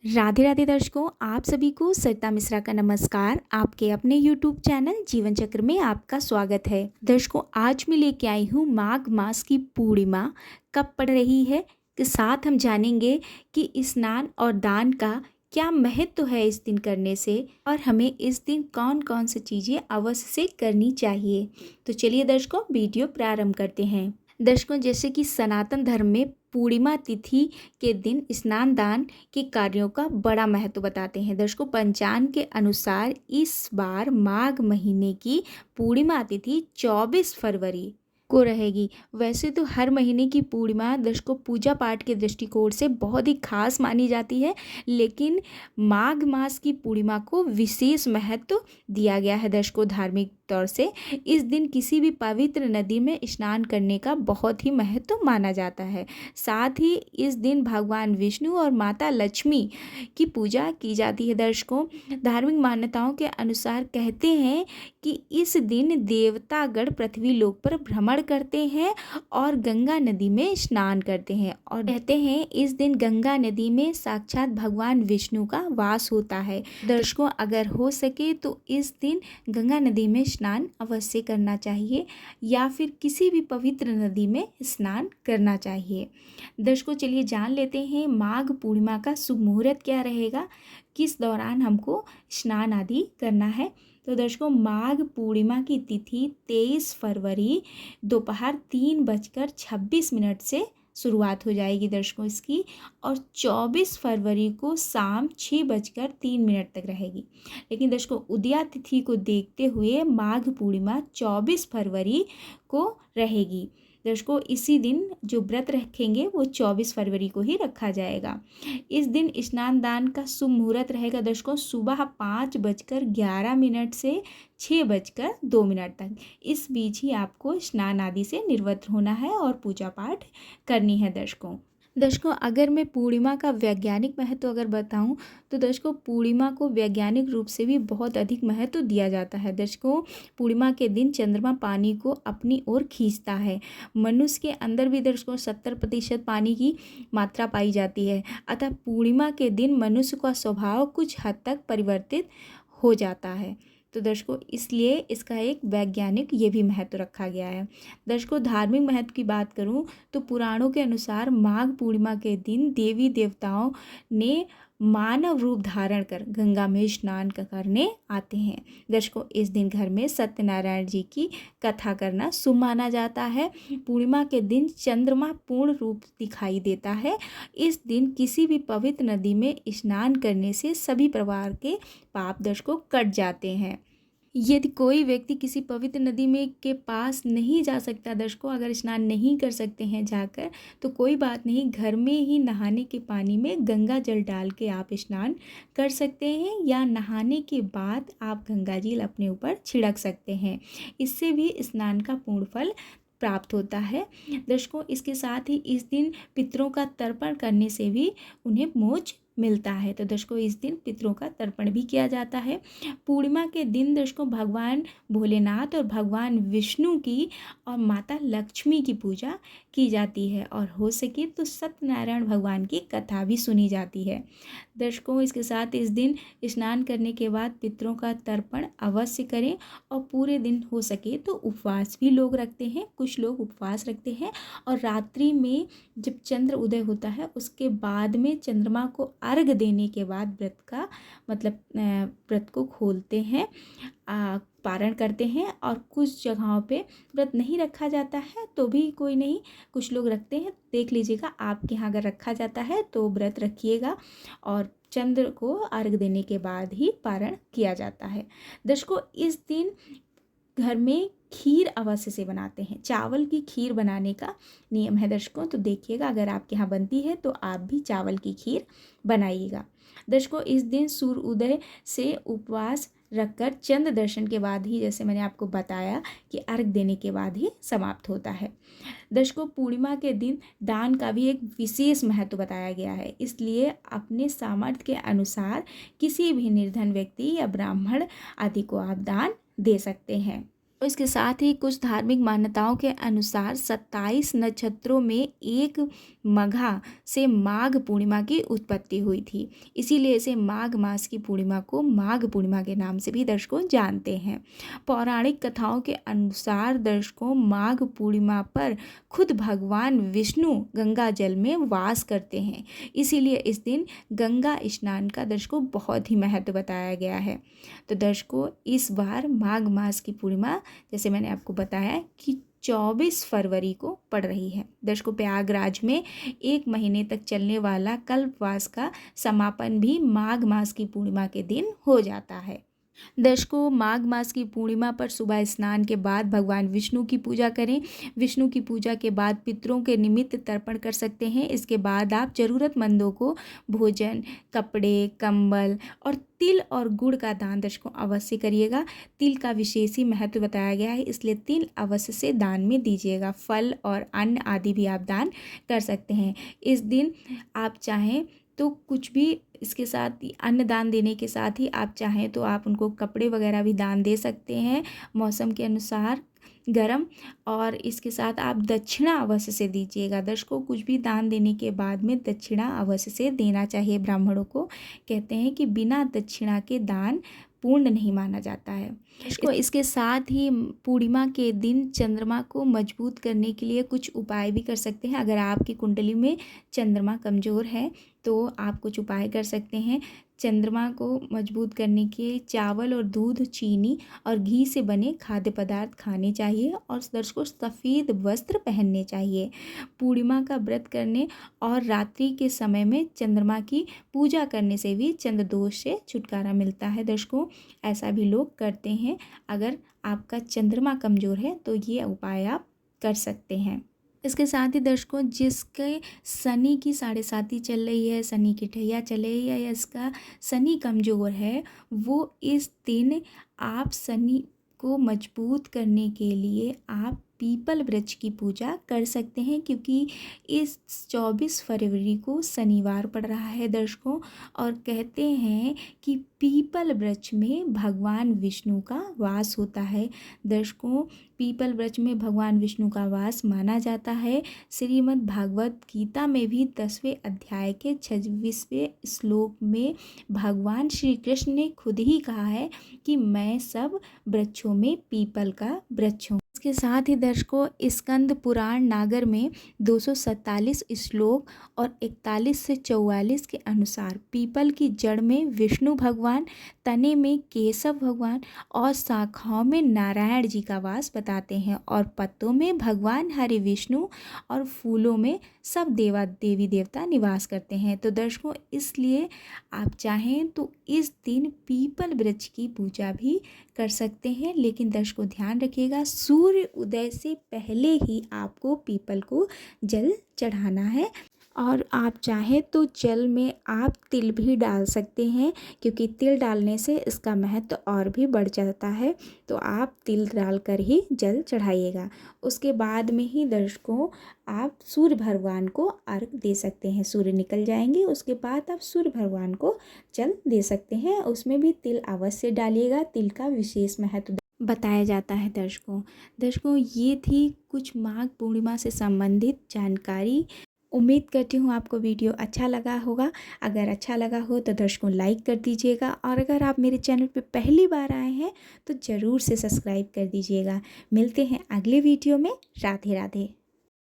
राधे राधे दर्शकों, आप सभी को सरिता मिश्रा का नमस्कार। आपके अपने यूट्यूब चैनल जीवन चक्र में आपका स्वागत है। दर्शकों, आज मैं लेके आई हूँ माघ मास की पूर्णिमा कब पड़ रही है के साथ हम जानेंगे कि स्नान और दान का क्या महत्व है इस दिन करने से, और हमें इस दिन कौन कौन सी चीज़ें अवश्य से करनी चाहिए। तो चलिए दर्शकों, वीडियो प्रारंभ करते हैं। दर्शकों, जैसे कि सनातन धर्म में पूर्णिमा तिथि के दिन स्नान दान के कार्यों का बड़ा महत्व बताते हैं। दर्शकों, पंचांग के अनुसार इस बार माघ महीने की पूर्णिमा तिथि 24 फरवरी को रहेगी। वैसे तो हर महीने की पूर्णिमा दर्शकों पूजा पाठ के दृष्टिकोण से बहुत ही खास मानी जाती है, लेकिन माघ मास की पूर्णिमा को विशेष महत्व दिया गया है। दर्शकों, धार्मिक तौर से इस दिन किसी भी पवित्र नदी में स्नान करने का बहुत ही महत्व माना जाता है। साथ ही इस दिन भगवान विष्णु और माता लक्ष्मी की पूजा की जाती है। दर्शकों, धार्मिक मान्यताओं के अनुसार कहते हैं कि इस दिन देवतागण पृथ्वी लोक पर भ्रमण करते हैं और गंगा नदी में स्नान करते हैं, और कहते हैं इस दिन गंगा नदी में साक्षात भगवान विष्णु का वास होता है। दर्शकों, अगर हो सके तो इस दिन गंगा नदी में स्नान अवश्य करना चाहिए या फिर किसी भी पवित्र नदी में स्नान करना चाहिए। दर्शकों, चलिए जान लेते हैं माघ पूर्णिमा का शुभ मुहूर्त क्या रहेगा, किस दौरान हमको स्नान आदि करना है। तो दर्शकों, माघ पूर्णिमा की तिथि 23 फरवरी दोपहर 3:26 से शुरुआत हो जाएगी दर्शकों इसकी, और 24 फरवरी को शाम 6:03 तक रहेगी। लेकिन दर्शकों, उदया तिथि को देखते हुए माघ पूर्णिमा 24 फरवरी को रहेगी। दर्शकों, इसी दिन जो व्रत रखेंगे वो 24 फरवरी को ही रखा जाएगा। इस दिन स्नान दान का शुभ मुहूर्त रहेगा दर्शकों सुबह 5:11 से 6:02 तक। इस बीच ही आपको स्नान आदि से निवृत्त होना है और पूजा पाठ करनी है। दर्शकों, अगर मैं पूर्णिमा का वैज्ञानिक महत्व अगर बताऊं तो दर्शकों, पूर्णिमा को वैज्ञानिक रूप से भी बहुत अधिक महत्व दिया जाता है। दर्शकों, पूर्णिमा के दिन चंद्रमा पानी को अपनी ओर खींचता है। मनुष्य के अंदर भी दर्शकों 70% पानी की मात्रा पाई जाती है, अतः पूर्णिमा के दिन मनुष्य का स्वभाव कुछ हद तक परिवर्तित हो जाता है। तो दर्शकों, इसलिए इसका एक वैज्ञानिक ये भी महत्व रखा गया है। दर्शकों, धार्मिक महत्व की बात करूं तो पुराणों के अनुसार माघ पूर्णिमा के दिन देवी देवताओं ने मानव रूप धारण कर गंगा में स्नान करने आते हैं। दर्शकों, इस दिन घर में सत्यनारायण जी की कथा करना शुभ माना जाता है। पूर्णिमा के दिन चंद्रमा पूर्ण रूप दिखाई देता है। इस दिन किसी भी पवित्र नदी में स्नान करने से सभी प्रकार के पाप दर्शकों कट जाते हैं। यदि कोई व्यक्ति किसी पवित्र नदी में के पास नहीं जा सकता दर्शकों, अगर स्नान नहीं कर सकते हैं जाकर, तो कोई बात नहीं, घर में ही नहाने के पानी में गंगा जल डाल के आप स्नान कर सकते हैं, या नहाने के बाद आप गंगा जल अपने ऊपर छिड़क सकते हैं। इससे भी स्नान का पूर्ण फल प्राप्त होता है। दर्शकों, इसके साथ ही इस दिन पितरों का तर्पण करने से भी उन्हें मोक्ष मिलता है। तो दर्शकों, इस दिन पितरों का तर्पण भी किया जाता है। पूर्णिमा के दिन दर्शकों भगवान भोलेनाथ और भगवान विष्णु की और माता लक्ष्मी की पूजा की जाती है, और हो सके तो सत्यनारायण भगवान की कथा भी सुनी जाती है। दर्शकों, इसके साथ इस दिन स्नान करने के बाद पितरों का तर्पण अवश्य करें, और पूरे दिन हो सके तो उपवास भी लोग रखते हैं। कुछ लोग उपवास रखते हैं और रात्रि में जब चंद्र उदय होता है उसके बाद में चंद्रमा को अर्घ देने के बाद व्रत का मतलब व्रत को खोलते हैं, पारण करते हैं। और कुछ जगहों पे व्रत नहीं रखा जाता है तो भी कोई नहीं, कुछ लोग रखते हैं। देख लीजिएगा, आपके यहाँ अगर रखा जाता है तो व्रत रखिएगा, और चंद्र को अर्घ देने के बाद ही पारण किया जाता है। दर्शकों, इस दिन घर में खीर अवश्य से बनाते हैं। चावल की खीर बनाने का नियम है दर्शकों, तो देखिएगा अगर आपके यहाँ बनती है तो आप भी चावल की खीर बनाइएगा। दर्शकों, इस दिन सूर्य उदय से उपवास रखकर चंद्र दर्शन के बाद ही, जैसे मैंने आपको बताया कि अर्घ देने के बाद ही समाप्त होता है। दर्शकों, पूर्णिमा के दिन दान का भी एक विशेष महत्व बताया गया है, इसलिए अपने सामर्थ्य के अनुसार किसी भी निर्धन व्यक्ति या ब्राह्मण आदि को आप दान दे सकते हैं। और इसके साथ ही कुछ धार्मिक मान्यताओं के अनुसार 27 नक्षत्रों में एक मघा से माघ पूर्णिमा की उत्पत्ति हुई थी। इसीलिए इसे माघ मास की पूर्णिमा को माघ पूर्णिमा के नाम से भी दर्शकों जानते हैं। पौराणिक कथाओं के अनुसार दर्शकों माघ पूर्णिमा पर खुद भगवान विष्णु गंगा जल में वास करते हैं। इसीलिए इस दिन गंगा स्नान का दर्शकों बहुत ही महत्व बताया गया है। तो दर्शकों इस बार माघ मास की पूर्णिमा जैसे मैंने आपको बताया कि 24 फरवरी को पड़ रही है। दर्शकों प्रयागराज में 1 महीने तक चलने वाला कल्पवास का समापन भी माघ मास की पूर्णिमा के दिन हो जाता है। दर्शकों माघ मास की पूर्णिमा पर सुबह स्नान के बाद भगवान विष्णु की पूजा करें। विष्णु की पूजा के बाद पितरों के निमित्त तर्पण कर सकते हैं। इसके बाद आप ज़रूरतमंदों को भोजन, कपड़े, कंबल और तिल और गुड़ का दान दर्शकों अवश्य करिएगा। तिल का विशेष ही महत्व बताया गया है, इसलिए तिल अवश्य से दान में दीजिएगा। फल और अन्न आदि भी आप दान कर सकते हैं। इस दिन आप चाहें तो कुछ भी इसके साथ अन्न दान देने के साथ ही आप चाहें तो आप उनको कपड़े वगैरह भी दान दे सकते हैं मौसम के अनुसार गरम। और इसके साथ आप दक्षिणा अवश्य से दीजिएगा। दर्शकों कुछ भी दान देने के बाद में दक्षिणा अवश्य से देना चाहिए। ब्राह्मणों को कहते हैं कि बिना दक्षिणा के दान पूर्ण नहीं माना जाता है। इसके साथ ही पूर्णिमा के दिन चंद्रमा को मजबूत करने के लिए कुछ उपाय भी कर सकते हैं। अगर आपकी कुंडली में चंद्रमा कमज़ोर है तो आप कुछ उपाय कर सकते हैं। चंद्रमा को मजबूत करने के चावल और दूध, चीनी और घी से बने खाद्य पदार्थ खाने चाहिए और दर्शकों सफ़ेद वस्त्र पहनने चाहिए। पूर्णिमा का व्रत करने और रात्रि के समय में चंद्रमा की पूजा करने से भी चंद्र दोष से छुटकारा मिलता है। दर्शकों ऐसा भी लोग करते हैं। अगर आपका चंद्रमा कमज़ोर है तो ये उपाय आप कर सकते हैं। इसके साथ ही दर्शकों जिसके शनि की 7.5 चल रही है, शनि की ठैया चल रही है या इसका शनि कमज़ोर है, वो इस दिन आप शनि को मजबूत करने के लिए आप पीपल वृक्ष की पूजा कर सकते हैं, क्योंकि इस 24 फरवरी को शनिवार पड़ रहा है दर्शकों। और कहते हैं कि पीपल वृक्ष में भगवान विष्णु का वास होता है। दर्शकों पीपल वृक्ष में भगवान विष्णु का वास माना जाता है। श्रीमद् भागवत गीता में भी 10वें अध्याय के 26वें श्लोक में भगवान श्री कृष्ण ने खुद ही कहा है कि मैं सब वृक्षों में पीपल का वृक्ष हूँ। इसके साथ ही दर्शकों स्कंद पुराण नागर में 247 श्लोक और 41 से 44 के अनुसार पीपल की जड़ में विष्णु भगवान, तने में केशव भगवान और शाखाओं में नारायण जी का वास बताते हैं और पत्तों में भगवान हरि विष्णु और फूलों में सब देवी देवता निवास करते हैं। तो दर्शकों इसलिए आप चाहें तो इस दिन पीपल वृक्ष की पूजा भी कर सकते हैं, लेकिन दर्शकों ध्यान रखिएगा सूर्य उदय से पहले ही आपको पीपल को जल चढ़ाना है। और आप चाहें तो जल में आप तिल भी डाल सकते हैं, क्योंकि तिल डालने से इसका महत्व और भी बढ़ जाता है। तो आप तिल डालकर ही जल चढ़ाइएगा। उसके बाद में ही दर्शकों आप सूर्य भगवान को अर्घ दे सकते हैं। सूर्य निकल जाएंगे उसके बाद आप सूर्य भगवान को जल दे सकते हैं। उसमें भी तिल अवश्य डालिएगा। तिल का विशेष महत्व बताया जाता है। दर्शकों ये थी कुछ माघ पूर्णिमा से संबंधित जानकारी। उम्मीद करती हूँ आपको वीडियो अच्छा लगा होगा। अगर अच्छा लगा हो तो दर्शकों लाइक कर दीजिएगा और अगर आप मेरे चैनल पर पहली बार आए हैं तो ज़रूर से सब्सक्राइब कर दीजिएगा। मिलते हैं अगले वीडियो में। राधे राधे।